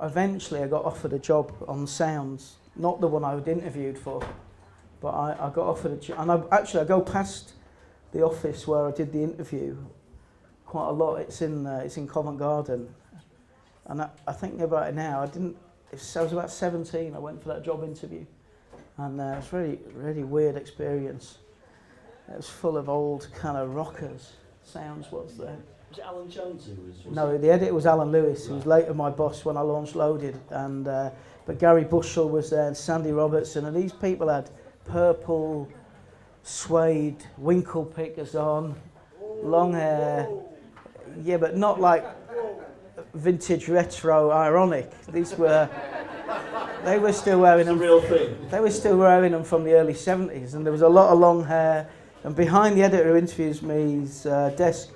eventually I got offered a job on Sounds, not the one I was interviewed for, but I got offered a job. And I go past the office where I did the interview quite a lot. It's in Covent Garden. And I think about it now, I was about 17, I went for that job interview. And it was a really, really weird experience. It was full of old kind of rockers. Sounds was there. Was it Alan Jones who was? No, the editor was Alan Lewis, who was later my boss when I launched Loaded. And but Gary Bushell was there and Sandy Robertson, and these people had purple suede winkle pickers on, long hair. Yeah, but not like vintage retro ironic. They were still wearing them. It's a real thing. They were still wearing them from the early 70s, and there was a lot of long hair. And behind the editor who interviews me's desk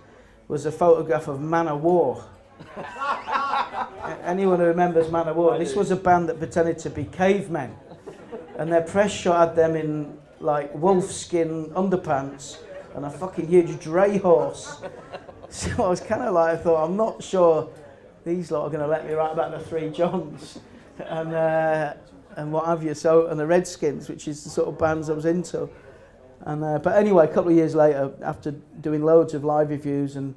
was a photograph of Man of War. Anyone who remembers Man of War? This was a band that pretended to be cavemen, and their press shot had them in like wolfskin underpants and a fucking huge dray horse. So I was kind of like, I thought, I'm not sure these lot are going to let me write about the Three Johns and what have you. So, and the Redskins, which is the sort of bands I was into. And but anyway, a couple of years later, after doing loads of live reviews and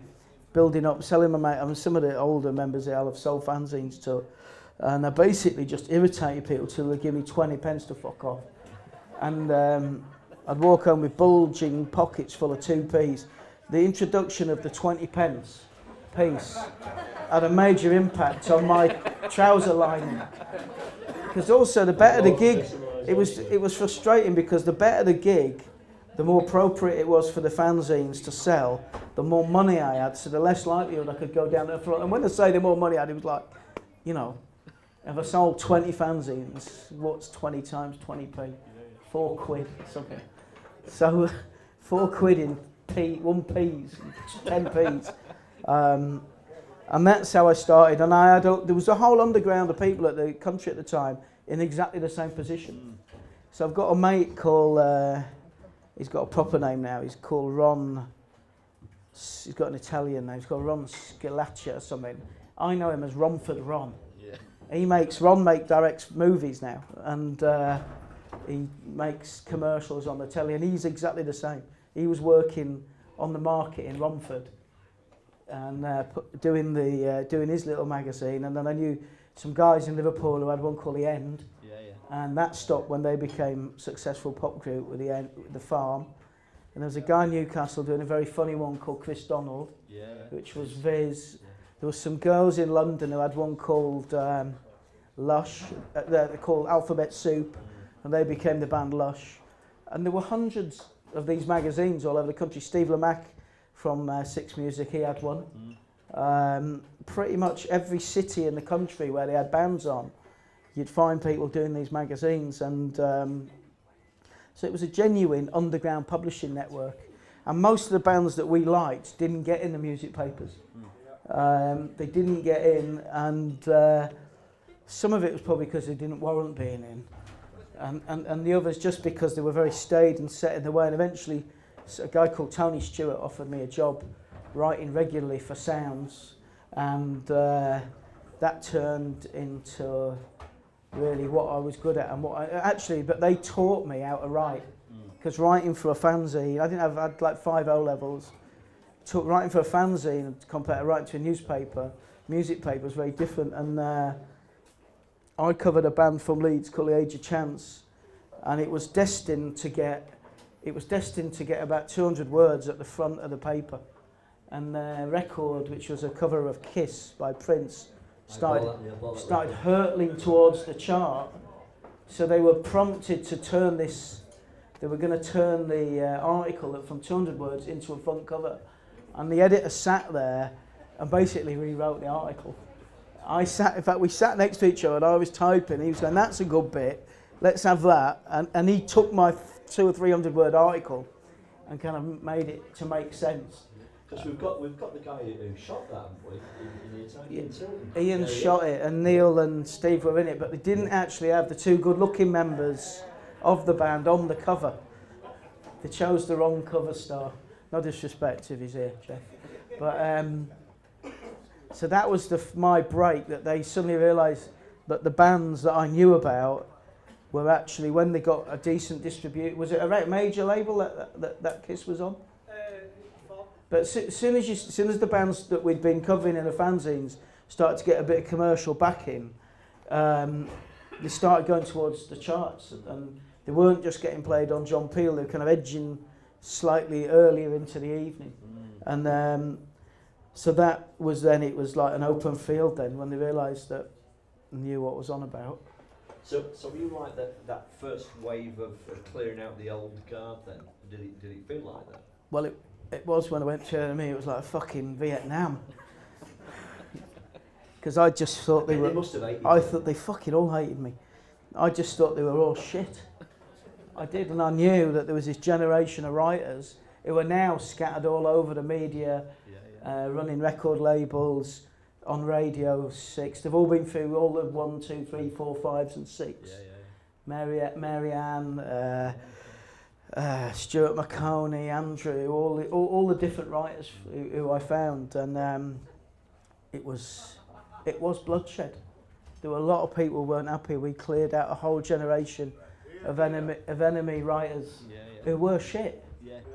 building up, selling my mate, I mean, some of the older members there have sold fanzines too, and I basically just irritated people till they give me 20 pence to fuck off. And I'd walk home with bulging pockets full of 2p's. The introduction of the 20 pence piece had a major impact on my trouser lining. Because also the better the gig, it was frustrating because the better the gig, the more appropriate it was for the fanzines to sell, the more money I had, so the less likelihood I could go down to the front. And when I say the more money I had, it was like, you know, if I sold 20 fanzines, what's 20 times 20p? 4 quid, something. So 4 quid in 1p's, 10p's. And that's how I started. And there was a whole underground of people at the country at the time in exactly the same position. So I've got a mate called, he's got a proper name now, he's called Ron, he's got an Italian name, he's called Ron Scalaccia or something. I know him as Romford Ron. Yeah. Ron directs movies now, and he makes commercials on the telly, and he's exactly the same. He was working on the market in Romford and doing his little magazine, and then I knew some guys in Liverpool who had one called The End, and that stopped when they became successful pop group with the Farm. And there was a guy in Newcastle doing a very funny one called Chris Donald, which was Viz. Yeah. There was some girls in London who had one called Lush, they're called Alphabet Soup, and they became the band Lush. And there were hundreds of these magazines all over the country. Steve Lamack from Six Music, he had one. Pretty much every city in the country where they had bands on, you'd find people doing these magazines, and so it was a genuine underground publishing network. And most of the bands that we liked didn't get in the music papers. They didn't get in, and some of it was probably because they didn't warrant being in, and the others just because they were very staid and set in the way. And eventually, a guy called Tony Stewart offered me a job writing regularly for Sounds, and that turned into really what I was good at, and but they taught me how to write, because writing for a fanzine, I had like 5 O levels. Writing for a fanzine compared to writing to a newspaper, music paper was very different. And I covered a band from Leeds called The Age of Chance, and it was destined to get about 200 words at the front of the paper. And the record, which was a cover of Kiss by Prince, started hurtling towards the chart. So they were prompted to turn this, they were going to turn the article from 200 words into a front cover. And the editor sat there and basically rewrote the article. In fact, we sat next to each other and I was typing. He was going, "That's a good bit, let's have that." And he took my 200 or 300 word article and kind of made it to make sense. Because we've got the guy who shot that, haven't we, in the Italian film. Ian shot it, and Neil and Steve were in it, but they didn't actually have the 2 good-looking members of the band on the cover. They chose the wrong cover star. No disrespect if he's here, Jeff. But so that was my break, that they suddenly realised But the bands that I knew about were actually, when they got a decent distribute, was it a major label that Kiss was on? But as soon as the bands that we'd been covering in the fanzines started to get a bit of commercial backing, they started going towards the charts, and they weren't just getting played on John Peel, they were kind of edging slightly earlier into the evening. And so that was then, it was like an open field then, when they realised that they knew what was on about. So were you like that first wave of clearing out the old guard then? Did it feel like that? Well, it was when I went to NME, it was like fucking Vietnam. Because I just thought they must have hated I thought they fucking all hated me. I just thought they were all shit. I did, and I knew that there was this generation of writers who are now scattered all over the media, running record labels, on Radio 6. They've all been through all the 1, 2, 3, 4, 5s and 6. Marianne, Stuart McConey, Andrew, all the different writers who I found, and it was bloodshed. There were a lot of people who weren't happy. We cleared out a whole generation of enemy writers who were shit.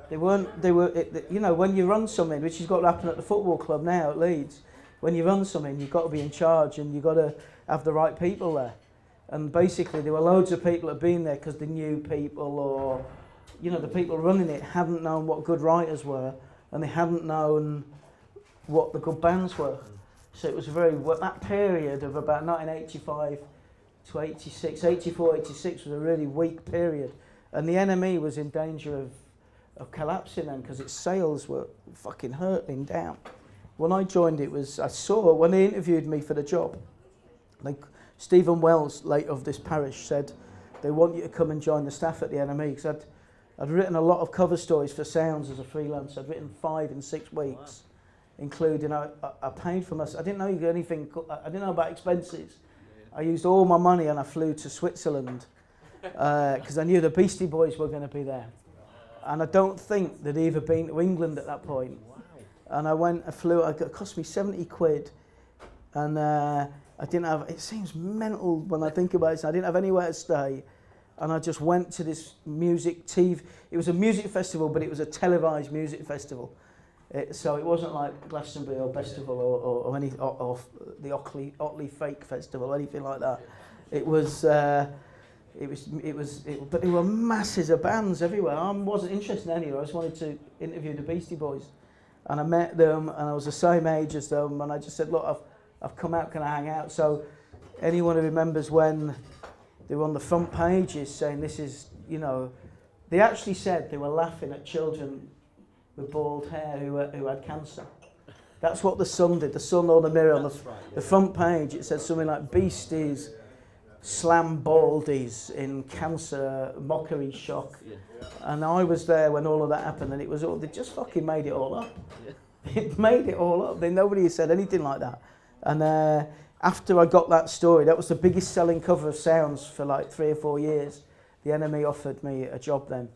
They weren't. You know, when you run something, which has got to happen at the football club now at Leeds, when you run something, you've got to be in charge and you've got to have the right people there. And basically, there were loads of people that had been there because they knew people, or, you know, the people running it hadn't known what good writers were, and they hadn't known what the good bands were. So it was that period of about 1985 to 86, 84, 86 was a really weak period. And the NME was in danger of collapsing then, because its sales were fucking hurtling down. When I joined, I saw, when they interviewed me for the job, like Stephen Wells, late of this parish, said they want you to come and join the staff at the NME, because I'd written a lot of cover stories for Sounds as a freelancer. I'd written 5 in 6 weeks, including I paid for myself. I didn't know you got anything. I didn't know about expenses. I used all my money and I flew to Switzerland because I knew the Beastie Boys were going to be there, and I don't think they'd even been to England at that point. And I went, I flew. It cost me 70 quid, and I didn't have. It seems mental when I think about it. So I didn't have anywhere to stay, and I just went to this music TV. It was a music festival, but it was a televised music festival. So it wasn't like Glastonbury or Festival or the Otley Fake Festival or anything like that. But there were masses of bands everywhere. I wasn't interested in any. I just wanted to interview the Beastie Boys, and I met them, and I was the same age as them, and I just said, look, I've come out, can I hang out? So anyone who remembers when they were on the front pages saying this is, you know, they actually said they were laughing at children with bald hair who had cancer. That's what the Sun did. The Sun or the Mirror on the front page, it said something like Beasties slam baldies in cancer mockery shock. And I was there when all of that happened, and it was all, they just fucking made it all up. It made it all up. Nobody said anything like that. And after I got that story, that was the biggest selling cover of Sounds for like 3 or 4 years. The NME offered me a job then.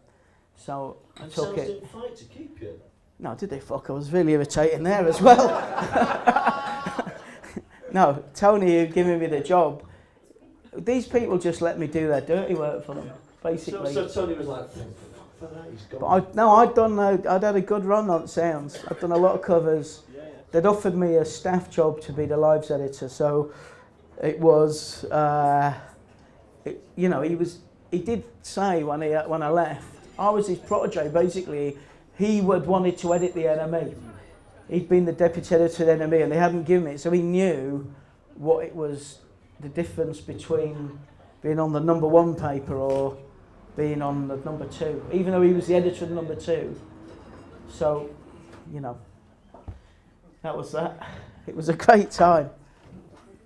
So I took it. Didn't fight to keep you? No, did they? Fuck, I was really irritating there as well. No, Tony, who'd given me the job, these people just let me do their dirty work for them, basically. So Tony was like, for that, he's gone. But I'd had a good run on Sounds. I'd done a lot of covers. They'd offered me a staff job to be the lives editor, so it was, you know, he did say when I left, I was his protege, basically. He wanted to edit the NME. He'd been the deputy editor of the NME, and they hadn't given it, so he knew what it was, the difference between being on the number 1 paper or being on the number 2, even though he was the editor of the number 2. So, you know, that was that. It was a great time.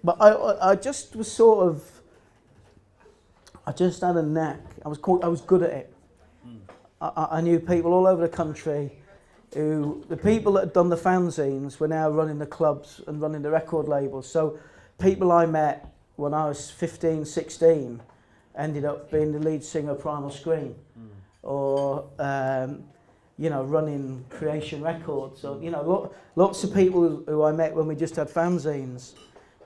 But I just was sort of, I just had a knack. I was good at it. I knew people all over the country who, the people that had done the fanzines were now running the clubs and running the record labels. So people I met when I was 15, 16 ended up being the lead singer of Primal Scream, or you know, running Creation Records, or, you know, lots of people who I met when we just had fanzines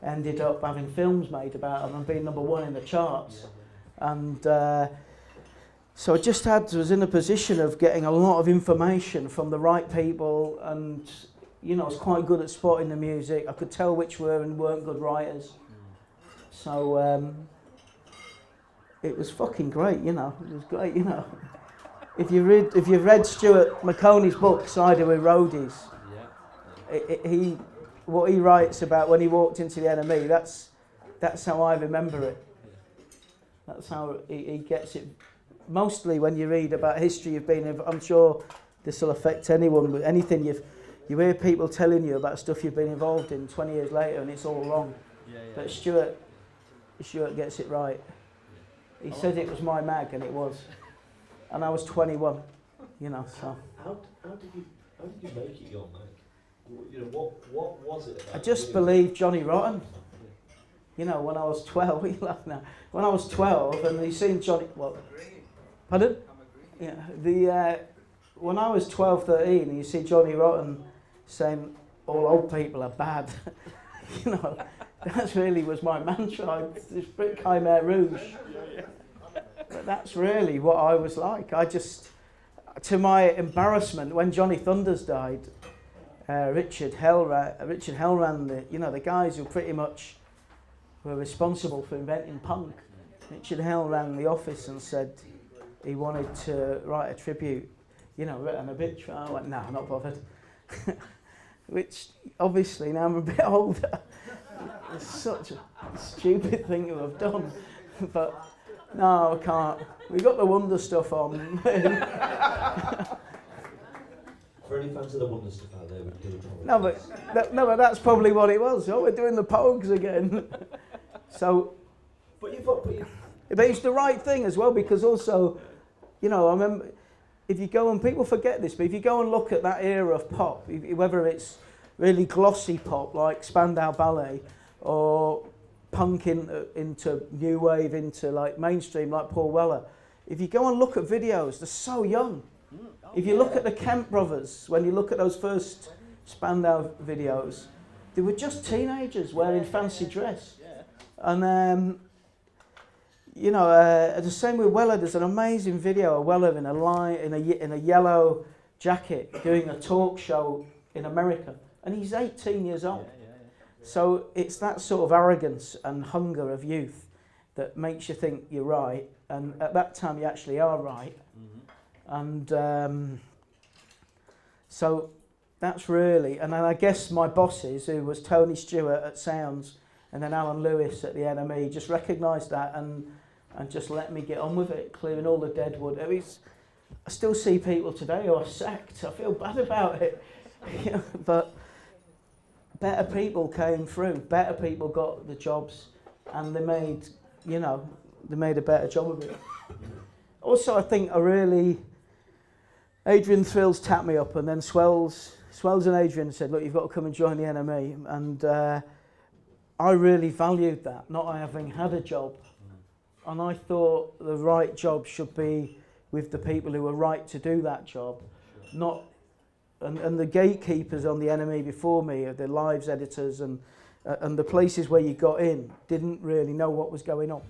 ended up having films made about them and being #1 in the charts. And so I just was in a position of getting a lot of information from the right people, and you know, I was quite good at spotting the music. I could tell which were and weren't good writers. So it was fucking great, you know. It was great, you know. If you've read Stuart McConey's book, Cider with Roadies, what he writes about when he walked into the NME, that's how I remember it. That's how he gets it. Mostly when you read about history you've been in, I'm sure this will affect anyone, but anything you hear people telling you about stuff you've been involved in 20 years later and it's all wrong. But Stuart gets it right. He said it was my mag, and it was. And I was 21, you know, so. How did you make it your mag? You know, what was it about I just believed Johnny Rotten. You know, when I was 12, you laugh now. When I was 12 and you seen Johnny, what? Pardon? Yeah, when I was 12, 13, and you see Johnny Rotten saying all old people are bad, you know, that really was my mantra. This Brit Khmer Rouge. But that's really what I was like. I just, to my embarrassment, when Johnny Thunders died, Richard Hellran, the guys who pretty much were responsible for inventing punk. Richard Hell rang the office and said he wanted to write a tribute, you know, an obituary. I went, no, I'm not bothered. Which, obviously, now I'm a bit older, it's such a stupid thing to have done. But, no, I can't. We got the Wonder stuff on. For any fans of the Wonder stuff out there, we're doing but that's probably what it was. Oh, we're doing the Pogues again. So, but it's the right thing as well, because also, you know, I remember, if you go and people forget this, but if you go and look at that era of pop, whether it's really glossy pop like Spandau Ballet, or punk into new wave, into like mainstream like Paul Weller, if you go and look at videos, they're so young. If you look at the Kemp brothers, when you look at those first Spandau videos, they were just teenagers wearing fancy dress. And you know, the same with Weller. There's an amazing video of Weller in a yellow jacket doing a talk show in America, and he's 18 years old. So it's that sort of arrogance and hunger of youth that makes you think you're right, and at that time you actually are right. And so that's really, and then I guess my bosses, who was Tony Stewart at Sounds and then Alan Lewis at the NME, just recognised that and just let me get on with it, clearing all the dead wood. I mean, I still see people today who are sacked. I feel bad about it. But better people came through, better people got the jobs, and they made a better job of it. Also, I think Adrian Thrills tapped me up, and then Swells and Adrian said, look, you've got to come and join the NME. And I really valued that, not having had a job. And I thought the right job should be with the people who are right to do that job, not and the gatekeepers on the NME before me, the lives editors and the places where you got in, didn't really know what was going on.